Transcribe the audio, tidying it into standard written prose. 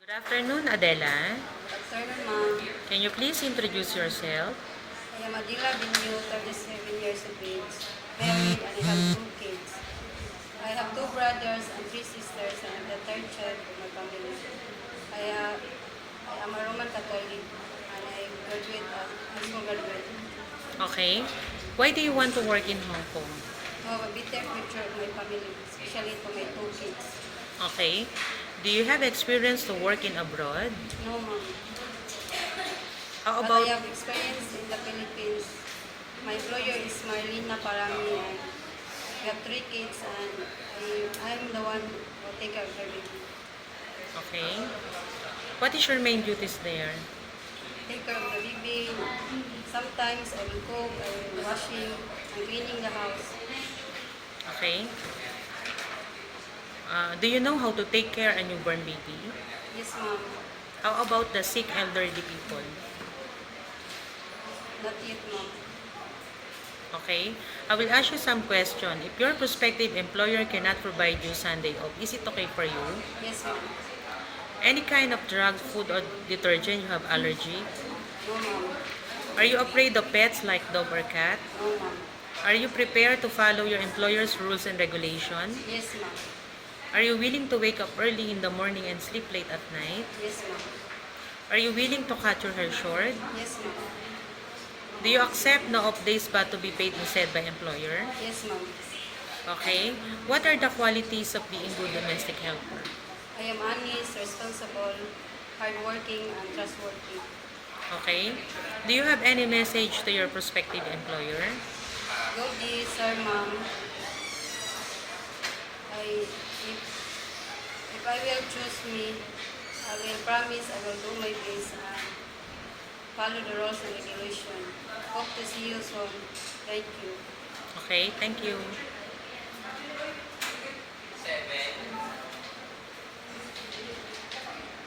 Good afternoon, Adela. Afternoon, ma'am. Can you please introduce yourself? I am Adila Binyo, 37 years of age, married, and I have two kids. I have two brothers and three sisters, and I'm the third child of my family. I am a Roman Catholic, and I graduate as high school graduate. Okay. Why do you want to work in Hong Kong? To have a better future of my family, especially to my two kids. Okay. Do you have experience to work in abroad? No, ma'am. How But about I have experience in the Philippines. My employer is Marlena Parami, and we have three kids, and I'm the one who take care of everything. okay? What is your main duties there? Take care of the baby. Sometimes I will cook, I will washing, and cleaning the house. Okay. Do you know how to take care a newborn baby? Yes, ma'am. How about the sick elderly people? Not yet, ma'am. Okay. I will ask you some question. If your prospective employer cannot provide you Sunday off, is it okay for you? Yes, ma'am. Any kind of drug, food, or detergent you have allergy? No, ma'am. Are you afraid of pets like dog or cat? No, ma'am. Are you prepared to follow your employer's rules and regulation? Yes, ma'am. Are you willing to wake up early in the morning and sleep late at night? Yes, ma'am. Are you willing to cut your hair short? Yes, ma'am. Do you accept no off days but to be paid instead by employer? Yes, ma'am. Okay. What are the qualities of being good domestic helper? I am honest, responsible, hardworking, and trustworthy. Okay. Do you have any message to your prospective employer? Go this, sir, ma'am. If I will choose me, I will promise I will do my best and follow the rules and regulation. Hope to see you soon. Thank you. Okay, thank you.